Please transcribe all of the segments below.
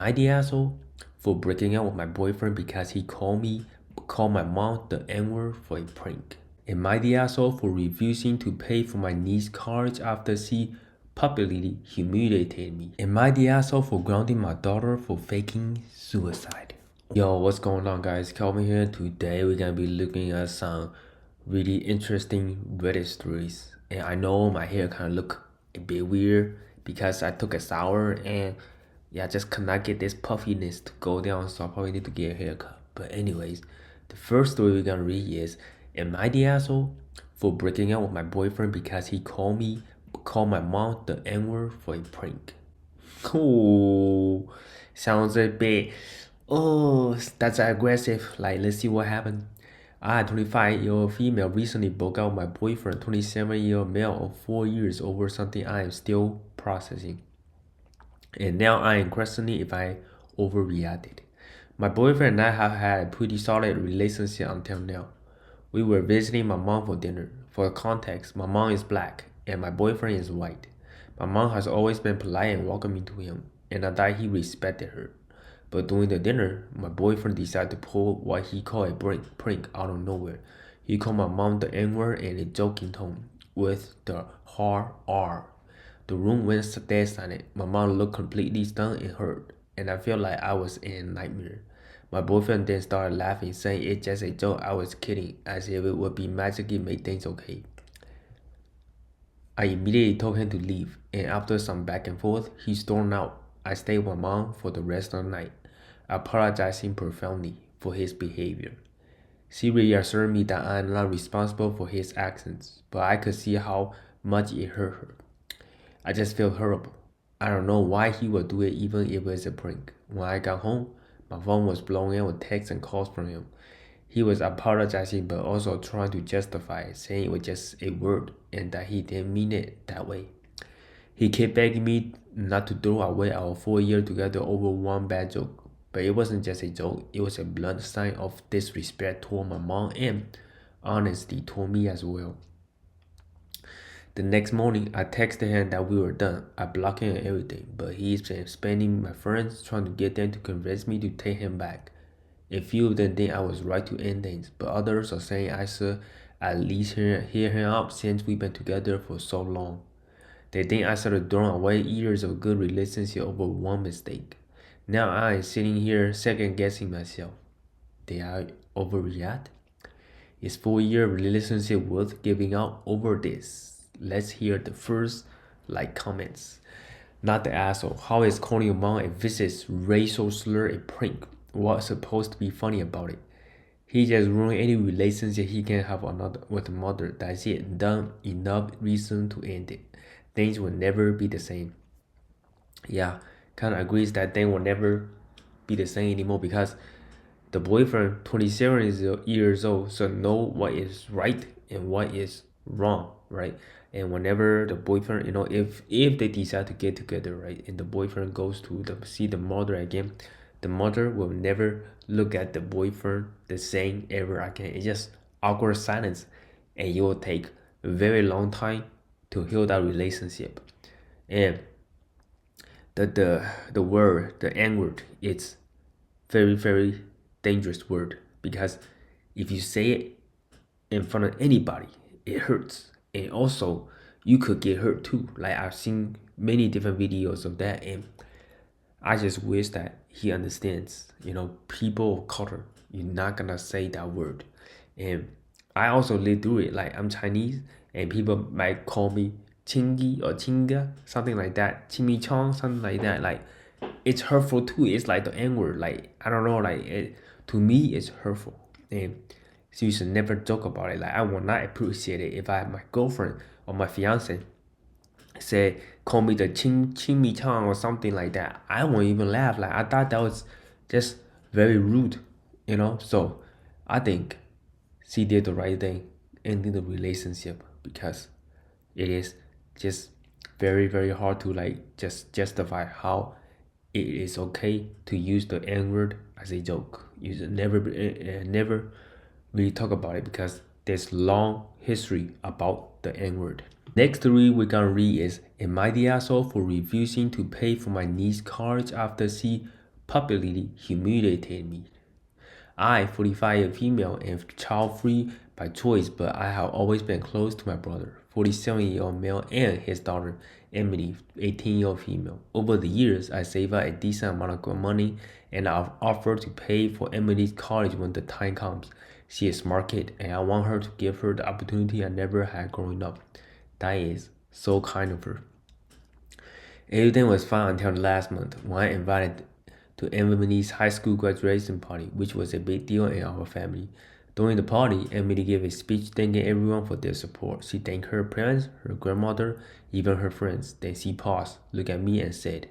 I the asshole for breaking up with my boyfriend because he called my mom the N-word for a prank. Am I the asshole for refusing to pay for my niece's college after she publicly humiliated me? Am I the asshole for grounding my daughter for faking suicide? Yo, what's going on, guys? Calvin here. Today we're gonna be looking at some really interesting Reddit stories. And I know my hair kind of look a bit weird because I took a shower and yeah, I just cannot get this puffiness to go down, so I probably need to get a haircut. But anyways, the first story we're gonna read is, am I the asshole for breaking up with my boyfriend because he called my mom the N-word for a prank? Oh, sounds a bit, oh, that's aggressive. Like, let's see what happened. I, 25-year-old female, recently broke up with my boyfriend, 27-year-old male of 4 years over something I am still processing. And now I am questioning if I overreacted. My boyfriend and I have had a pretty solid relationship until now. We were visiting my mom for dinner. For context, my mom is black and my boyfriend is white. My mom has always been polite and welcoming to him, and I thought he respected her. But during the dinner, my boyfriend decided to pull what he called a prank out of nowhere. He called my mom the N-word in a joking tone, with the hard R. The room went dead silent. My mom looked completely stunned and hurt, and I felt like I was in a nightmare. My boyfriend then started laughing, saying it's just a joke, I was kidding, as if it would be magically make things okay. I immediately told him to leave, and after some back and forth, he stormed out. I stayed with mom for the rest of the night, apologizing profoundly for his behavior. She reassured me that I am not responsible for his actions, but I could see how much it hurt her. I just felt horrible. I don't know why he would do it even if it was a prank. When I got home, my phone was blowing up with texts and calls from him. He was apologizing but also trying to justify it, saying it was just a word and that he didn't mean it that way. He kept begging me not to throw away our 4 years together over one bad joke. But it wasn't just a joke, it was a blunt sign of disrespect toward my mom and honesty toward me as well. The next morning, I texted him that we were done. I blocked him and everything, but he's been spamming my friends, trying to get them to convince me to take him back. A few of them think I was right to end things, but others are saying I should at least hear him out since we've been together for so long. They think I should have thrown away years of good relationship over one mistake. Now I am sitting here second guessing myself. Did I overreact? Is 4 year relationship worth giving up over this? Let's hear the first comments. Not the asshole. How is calling your mom a vicious racial slur a prank? What's supposed to be funny about it? He just ruined any relationship he can have with a mother. That's it. Done. Enough reason to end it. Things will never be the same. Yeah, kind of agrees that things will never be the same anymore because the boyfriend, 27 years old, so know what is right and what is wrong, right? And whenever the boyfriend, if they decide to get together, right, and the boyfriend goes to see the mother again, the mother will never look at the boyfriend the same ever again. It's just awkward silence, and it will take a very long time to heal that relationship. And the word, the N word, it's very, very dangerous word because if you say it in front of anybody, it hurts. And also you could get hurt too. Like I've seen many different videos of that, and I just wish that he understands, people of color, you're not gonna say that word. And I also lived through it. Like I'm Chinese and people might call me Chingy or Chinga, something like that. Chimichong, something like that. Like it's hurtful too. It's like the N word. Like I don't know. To me, it's hurtful, and so you should never joke about it. Like I will not appreciate it if I have my girlfriend or my fiance say call me the chimichang or something like that. I won't even laugh. Like I thought that was just very rude. So I think she did the right thing ending the relationship because it is just very, very hard to just justify how it is okay to use the N word as a joke. You should never really talk about it because there's long history about the N word. Next story we're gonna read is, am I the asshole for refusing to pay for my niece's college after she publicly humiliated me. I, 45-year female and child-free by choice, but I have always been close to my brother, 47-year-old male, and his daughter, Emily, 18-year-old female. Over the years, I saved up a decent amount of money, and I've offered to pay for Emily's college when the time comes. She is smart kid, and I want her to give her the opportunity I never had growing up. That is so kind of her. Everything was fine until last month when I invited to Emily's high school graduation party, which was a big deal in our family. During the party, Emily gave a speech thanking everyone for their support. She thanked her parents, her grandmother, even her friends. Then she paused, looked at me, and said,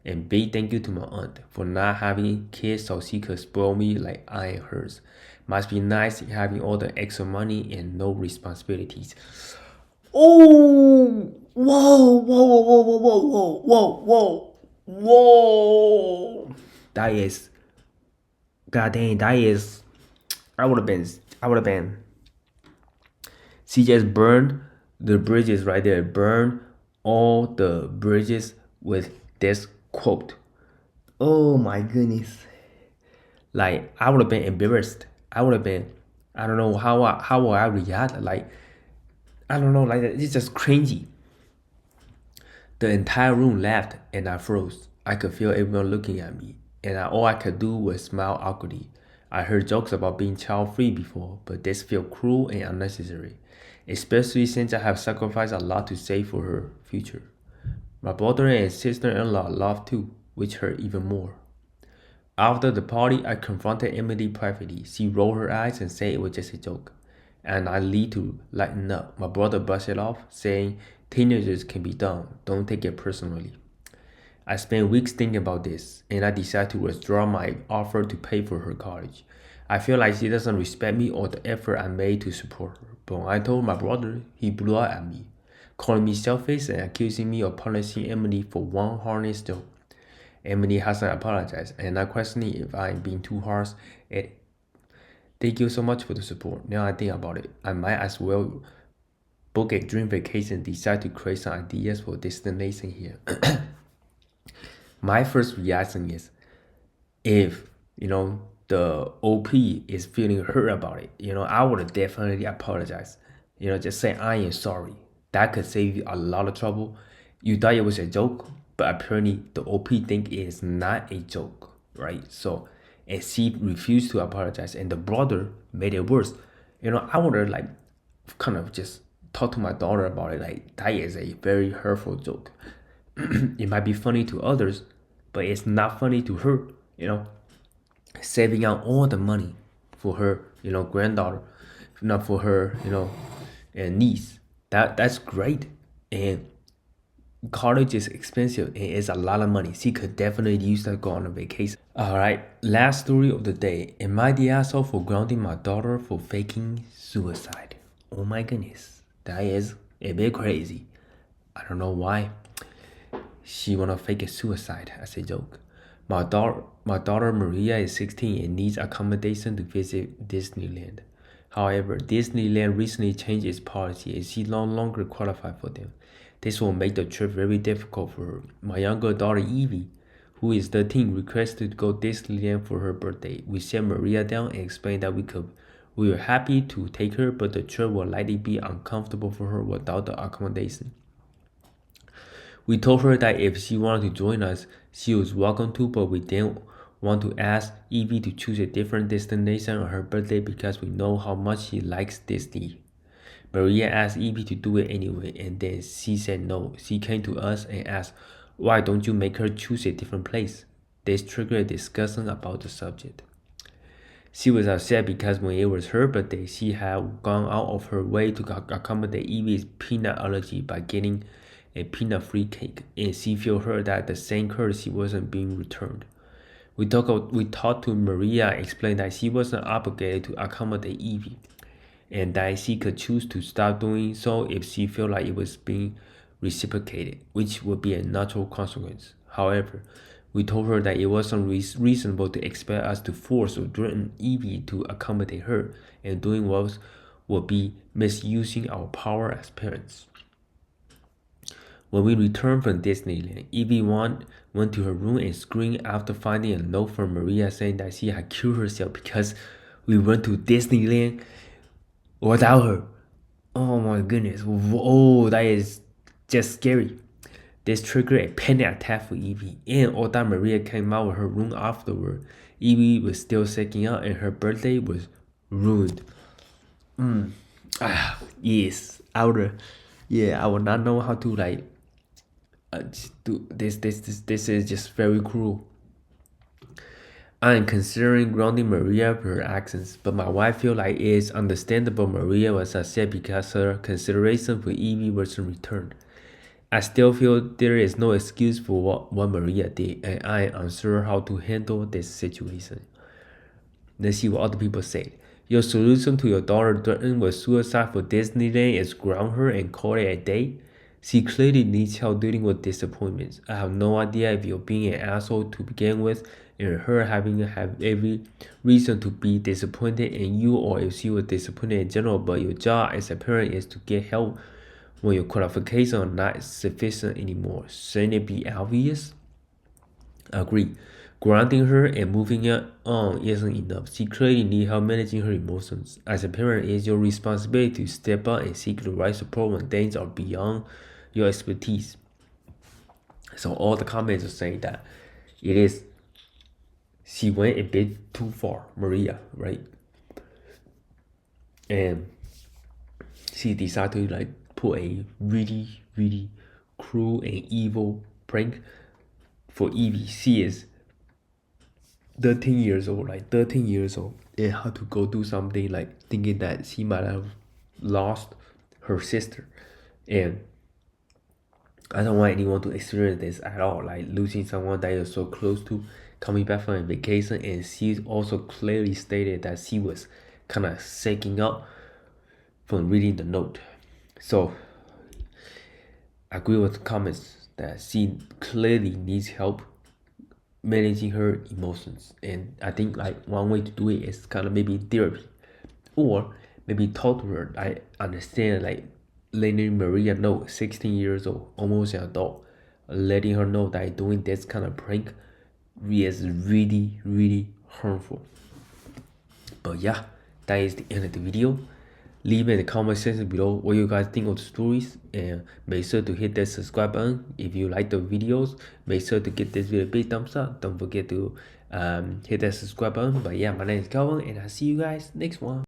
"And big thank you to my aunt for not having kids so she could spoil me like I am hers. Must be nice having all the extra money and no responsibilities." Oh, whoa, whoa, whoa, whoa, whoa, whoa, whoa, whoa, whoa. That is, god dang, that is, I would have been. She just burned the bridges right there. Burn all the bridges with this quote. Oh my goodness. Like, I would have been embarrassed. I would have been, I don't know how will I react. Like, I don't know, like, it's just cringy. The entire room laughed and I froze. I could feel everyone looking at me, and all I could do was smile awkwardly. I heard jokes about being child-free before, but this felt cruel and unnecessary, especially since I have sacrificed a lot to save for her future. My brother and sister-in-law laughed too, which hurt even more. After the party, I confronted Emily privately. She rolled her eyes and said it was just a joke, and I need to lighten up. My brother brushed it off, saying, "Teenagers can be dumb. Don't take it personally." I spent weeks thinking about this, and I decided to withdraw my offer to pay for her college. I feel like she doesn't respect me or the effort I made to support her. But when I told my brother, he blew up at me, calling me selfish and accusing me of punishing Emily for one harmless joke. Emily hasn't apologized, and I'm questioning if I'm being too harsh at it. Thank you so much for the support. Now I think about it, I might as well book a dream vacation and decide to create some ideas for destination here. My first reaction is, if the OP is feeling hurt about it, I would definitely apologize. Just say I am sorry. That could save you a lot of trouble. You thought it was a joke, but apparently the OP think it is not a joke, right? So, and she refused to apologize, and the brother made it worse. I would have like kind of just talk to my daughter about it. Like, that is a very hurtful joke. It might be funny to others, but it's not funny to her. Saving out all the money for her, granddaughter, not for her, and niece. That's great. And college is expensive and it's a lot of money. She could definitely use that to go on a vacation. Alright, last story of the day. Am I the asshole for grounding my daughter for faking suicide? Oh my goodness. That is a bit crazy. I don't know why she wanna fake a suicide as a joke. My daughter Maria is 16 and needs accommodation to visit Disneyland. However, Disneyland recently changed its policy and she no longer qualifies for them. This will make the trip very difficult for her. My younger daughter Evie, who is 13, requested to go Disneyland for her birthday. We sat Maria down and explained that we were happy to take her, but the trip will likely be uncomfortable for her without the accommodation. We told her that if she wanted to join us, she was welcome to, but we didn't want to ask Evie to choose a different destination on her birthday because we know how much she likes Disney. Maria asked Evie to do it anyway, and then she said no. She came to us and asked, "Why don't you make her choose a different place?" This triggered a discussion about the subject. She was upset because when it was her birthday, she had gone out of her way to accommodate Evie's peanut allergy by getting a peanut-free cake, and she felt hurt that the same courtesy wasn't being returned. We talked to Maria and explained that she wasn't obligated to accommodate Evie, and that she could choose to stop doing so if she felt like it was being reciprocated, which would be a natural consequence. However, we told her that it wasn't reasonable to expect us to force or threaten Evie to accommodate her, and doing what would be misusing our power as parents. When we returned from Disneyland, Evie went to her room and screamed after finding a note from Maria saying that she had killed herself because we went to Disneyland without her. Oh my goodness. Oh, that is just scary. This triggered a panic attack for Evie, and although Maria came out of her room afterward, Evie was still second out and her birthday was ruined. Yes, I would. Yeah, I would not know how to like do this. This is just very cruel. I am considering grounding Maria for her actions, but my wife feels like it is understandable Maria was upset because her consideration for Evie wasn't returned. I still feel there is no excuse for what Maria did, and I am unsure how to handle this situation. Let's see what other people say. Your solution to your daughter threatened with suicide for Disneyland is ground her and call it a day? She clearly needs help dealing with disappointments. I have no idea if you're being an asshole to begin with and her having every reason to be disappointed in you, or if she was disappointed in general, but your job as a parent is to get help when your qualifications are not sufficient anymore. Shouldn't it be obvious? Agree. Grounding her and moving on isn't enough. She clearly needs help managing her emotions. As a parent, it's your responsibility to step up and seek the right support when things are beyond your expertise. So all the comments are saying that it is she went a bit too far, Maria, right? And she decided to like put a really cruel and evil prank for Evie. She is 13 years old, like 13 years old, and had to go do something like thinking that she might have lost her sister. And I don't want anyone to experience this at all, like losing someone that you're so close to, coming back from a vacation. And she also clearly stated that she was kind of shaking up from reading the note. So I agree with the comments that she clearly needs help managing her emotions. And I think like one way to do it is kind of maybe therapy, or maybe talk to her. I understand like letting Maria know, 16 years old, almost an adult, letting her know that doing this kind of prank is really harmful. But yeah, that is the end of the video. Leave in the comment section below what you guys think of the stories, and make sure to hit that subscribe button if you like the videos. Make sure to give this video a big thumbs up. Don't forget to hit that subscribe button. But yeah, my name is Calvin, and I'll see you guys next one.